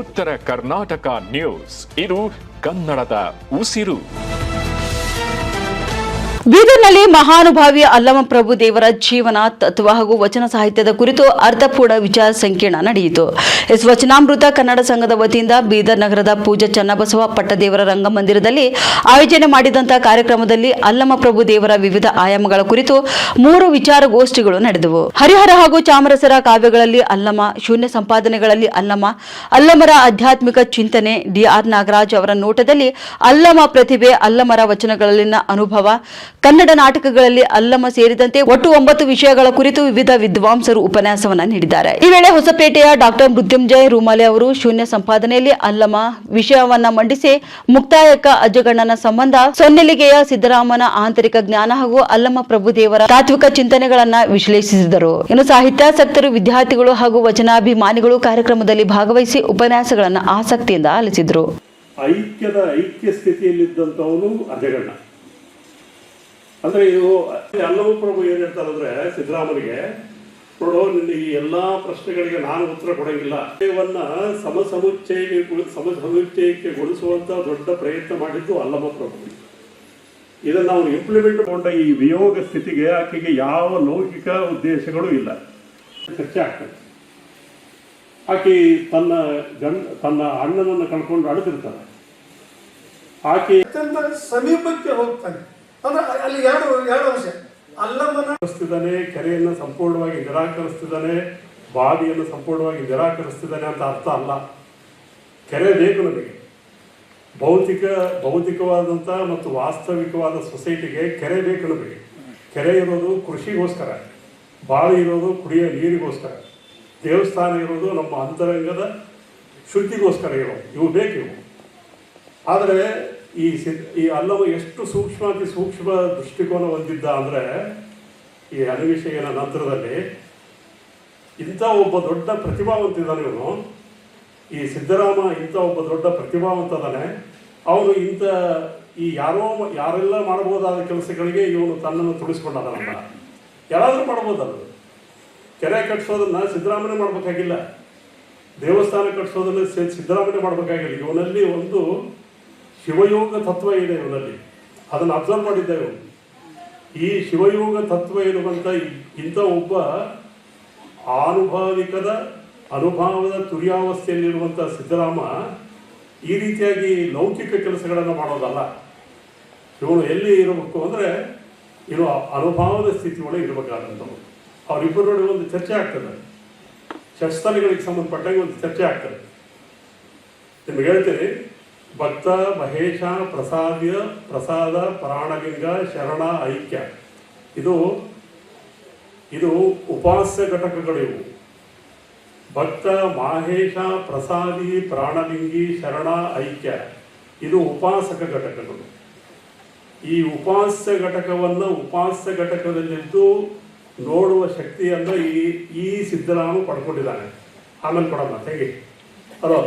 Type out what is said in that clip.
ಉತ್ತರ ಕರ್ನಾಟಕ ನ್ಯೂಸ್. ಇದು ಕನ್ನಡದ ಉಸಿರು. ಬೀದರ್ನಲ್ಲಿ ಮಹಾನುಭಾವಿ ಅಲ್ಲಮ ಪ್ರಭು ದೇವರ ಜೀವನ ತತ್ವ ಹಾಗೂ ವಚನ ಸಾಹಿತ್ಯದ ಕುರಿತು ಅರ್ಥಪೂರ್ಣ ವಿಚಾರ ಸಂಕಿರಣ ನಡೆಯಿತು. ವಚನಾಮೃತ ಕನ್ನಡ ಸಂಘದ ವತಿಯಿಂದ ಬೀದರ್ ನಗರದ ಪೂಜ್ಯ ಚನ್ನಬಸವ ಪಟ್ಟದೇವರ ರಂಗಮಂದಿರದಲ್ಲಿ ಆಯೋಜನೆ ಮಾಡಿದಂತಹ ಕಾರ್ಯಕ್ರಮದಲ್ಲಿ ಅಲ್ಲಮ ಪ್ರಭು ದೇವರ ವಿವಿಧ ಆಯಾಮಗಳ ಕುರಿತು 3 ವಿಚಾರಗೋಷ್ಠಿಗಳು ನಡೆದವು. ಹರಿಹರ ಹಾಗೂ ಚಾಮರಸರ ಕಾವ್ಯಗಳಲ್ಲಿ ಅಲ್ಲಮ, ಶೂನ್ಯ ಸಂಪಾದನೆಗಳಲ್ಲಿ ಅಲ್ಲಮರ ಆಧ್ಯಾತ್ಮಿಕ ಚಿಂತನೆ, ಡಿ.ಆರ್. ನಾಗರಾಜ್ ಅವರ ನೋಟದಲ್ಲಿ ಅಲ್ಲಮ ಪ್ರತಿಭೆ, ಅಲ್ಲಮರ ವಚನಗಳಲ್ಲಿನ ಅನುಭವ, ಕನ್ನಡ ನಾಟಕಗಳಲ್ಲಿ ಅಲ್ಲಮ ಸೇರಿದಂತೆ ಒಟ್ಟು 9 ವಿಷಯಗಳ ಕುರಿತು ವಿವಿಧ ವಿದ್ವಾಂಸರು ಉಪನ್ಯಾಸವನ್ನ ನೀಡಿದ್ದಾರೆ. ಈ ವೇಳೆ ಹೊಸಪೇಟೆಯ ಡಾಕ್ಟರ್ ಮೃತ್ಯುಂಜಯ ರೂಮಾಲೆ ಅವರು ಶೂನ್ಯ ಸಂಪಾದನೆಯಲ್ಲಿ ಅಲ್ಲಮ ವಿಷಯವನ್ನ ಮಂಡಿಸಿ ಮುಕ್ತಾಯಕ್ಕ ಅಜ್ಜಗಣ್ಣನ ಸಂಬಂಧ, ಸೊನ್ನೆಲಿಗೆಯ ಸಿದ್ದರಾಮನ ಆಂತರಿಕ ಜ್ಞಾನ ಹಾಗೂ ಅಲ್ಲಮ ಪ್ರಭುದೇವರ ತಾತ್ವಿಕ ಚಿಂತನೆಗಳನ್ನ ವಿಶ್ಲೇಷಿಸಿದರು. ಇನ್ನು ಸಾಹಿತ್ಯಾಸಕ್ತರು, ವಿದ್ಯಾರ್ಥಿಗಳು ಹಾಗೂ ವಚನಾಭಿಮಾನಿಗಳು ಕಾರ್ಯಕ್ರಮದಲ್ಲಿ ಭಾಗವಹಿಸಿ ಉಪನ್ಯಾಸಗಳನ್ನು ಆಸಕ್ತಿಯಿಂದ ಆಲಿಸಿದರು. ಐಕ್ಯ ಸ್ಥಿತಿಯಲ್ಲಿದ್ದಂಥವನು ಅಜ್ಜಗಣ್ಣ. ಅಂದ್ರೆ ಇದು ಅಲ್ಲಮ ಪ್ರಭು ಏನ್ ಹೇಳ್ತಾರಂದ್ರೆ ಸಿದ್ದರಾಮನಿಗೆ, ನೋಡು ನಿನ್ನ ಈ ಎಲ್ಲಾ ಪ್ರಶ್ನೆಗಳಿಗೆ ನಾನು ಉತ್ತರ ಕೊಡಂಗಿಲ್ಲ, ಇವನ್ನ ಸಮಸಮುಚ್ಚಯಕ್ಕೆ ಗೊಳಿಸುವಂತ ದೊಡ್ಡ ಪ್ರಯತ್ನ ಮಾಡಿದ್ದು ಅಲ್ಲಮ ಪ್ರಭು. ಇದನ್ನ ಅವನು ಇಂಪ್ಲಿಮೆಂಟ್ ಕೊಂಡ ಈ ವಿಯೋಗ ಸ್ಥಿತಿಗೆ ಆಕೆಗೆ ಯಾವ ಲೌಕಿಕ ಉದ್ದೇಶಗಳು ಇಲ್ಲ. ಚರ್ಚೆ ಆಗ್ತದೆ. ಆಕೆ ತನ್ನ ಅಣ್ಣನನ್ನು ಕಳ್ಕೊಂಡು ಅಳುತ್ತಿರ್ತಾನೆ. ಆಕೆ ಅತ್ಯಂತ ಸಮೀಪಕ್ಕೆ ಹೋಗ್ತಾನೆ. ಅಲ್ಲಿ ಎರಡು ಅಂಶ. ಅಲ್ಲಮನಿಸ್ತಿದ್ದಾನೆ, ಕೆರೆಯನ್ನು ಸಂಪೂರ್ಣವಾಗಿ ನಿರಾಕರಿಸ್ತಿದ್ದಾನೆ, ಬಾವಿಯನ್ನು ಸಂಪೂರ್ಣವಾಗಿ ನಿರಾಕರಿಸ್ತಿದ್ದಾನೆ ಅಂತ ಅರ್ಥ ಅಲ್ಲ. ಕೆರೆ ಬೇಕು ನಮಗೆ. ಭೌತಿಕವಾದಂಥ ಮತ್ತು ವಾಸ್ತವಿಕವಾದ ಸೊಸೈಟಿಗೆ ಕೆರೆ ಬೇಕು ನಮಗೆ. ಕೆರೆ ಇರೋದು ಕೃಷಿಗೋಸ್ಕರ, ಬಾವಿ ಇರೋದು ಕುಡಿಯೋ ನೀರಿಗೋಸ್ಕರ, ದೇವಸ್ಥಾನ ಇರೋದು ನಮ್ಮ ಅಂತರಂಗದ ಶುದ್ಧಿಗೋಸ್ಕರ ಇವು ಬೇಕಿವು. ಆದರೆ ಈ ಅಲ್ಲಮ ಎಷ್ಟು ಸೂಕ್ಷ್ಮ ದೃಷ್ಟಿಕೋನ ಹೊಂದಿದ್ದ ಅಂದರೆ, ಈ ಅನಿವಿಷಯನ ನಂತರದಲ್ಲಿ ಇಂಥ ಒಬ್ಬ ದೊಡ್ಡ ಪ್ರತಿಭಾವಂತ ಇದ್ದಾನೆ ಇವನು. ಈ ಸಿದ್ದರಾಮ ಇಂಥ ಒಬ್ಬ ದೊಡ್ಡ ಪ್ರತಿಭಾವಂತ ಅದಾನೆ. ಅವನು ಯಾರೆಲ್ಲ ಮಾಡಬಹುದಾದ ಕೆಲಸಗಳಿಗೆ ಇವನು ತನ್ನನ್ನು ತುಳಿಸ್ಕೊಂಡದಲ್ಲ. ಯಾರಾದರೂ ಮಾಡ್ಬೋದಲ್ಲ. ಕೆರೆ ಕಟ್ಟಿಸೋದನ್ನ ಸಿದ್ದರಾಮನೇ ಮಾಡ್ಬೇಕಾಗಿಲ್ಲ, ದೇವಸ್ಥಾನ ಕಟ್ಟಿಸೋದನ್ನ ಸಿದ್ದರಾಮನೇ ಮಾಡ್ಬೇಕಾಗಿಲ್ಲ. ಇವನಲ್ಲಿ ಒಂದು ಶಿವಯೋಗ ತತ್ವ ಇದೆ ಇವನಲ್ಲಿ. ಅದನ್ನು ಅಬ್ಸರ್ವ್ ಮಾಡಿದ್ದೇವೆ. ಈ ಶಿವಯೋಗ ತತ್ವ ಇರುವಂತ ಇಂಥ ಒಬ್ಬ ಅನುಭಾವದ ತುರ್ಯಾವಸ್ಥೆಯಲ್ಲಿರುವಂಥ ಸಿದ್ದರಾಮ ಈ ರೀತಿಯಾಗಿ ಲೌಕಿಕ ಕೆಲಸಗಳನ್ನು ಮಾಡೋದಲ್ಲ. ಇವನು ಎಲ್ಲಿ ಇರಬೇಕು ಅಂದರೆ ಇನ್ನು ಅನುಭವದ ಸ್ಥಿತಿ ಒಳಗೆ ಇರಬೇಕಾದಂಥವು. ಅವರಿಬ್ಬರು ನೋಡಿ ಒಂದು ಚರ್ಚೆ ಆಗ್ತದೆ. ಶಸ್ತ್ರಗಳಿಗೆ ಸಂಬಂಧಪಟ್ಟಾಗ ಒಂದು ಚರ್ಚೆ ಆಗ್ತದೆ. ನಿಮ್ಗೆ ಹೇಳ್ತೀನಿ, ಭಕ್ತ ಮಹೇಶ ಪ್ರಸಾದ ಪ್ರಾಣಲಿಂಗ ಶರಣ ಐಕ್ಯ, ಇದು ಉಪಾಸ್ಯ ಘಟಕಗಳು. ಇವು ಭಕ್ತ ಮಹೇಶ ಪ್ರಸಾದಿ ಪ್ರಾಣಲಿಂಗಿ ಶರಣ ಐಕ್ಯ, ಇದು ಉಪಾಸಕ ಘಟಕಗಳು. ಈ ಉಪಾಸ್ಯ ಘಟಕದಲ್ಲಿದ್ದು ನೋಡುವ ಶಕ್ತಿಯನ್ನು ಈ ಸಿದ್ದರಾಮ ಪಡ್ಕೊಂಡಿದ್ದಾನೆ. ಆಮೇಲೆ ಕೊಡಮ್ಮ ತೆಗಿ. ಹಲೋ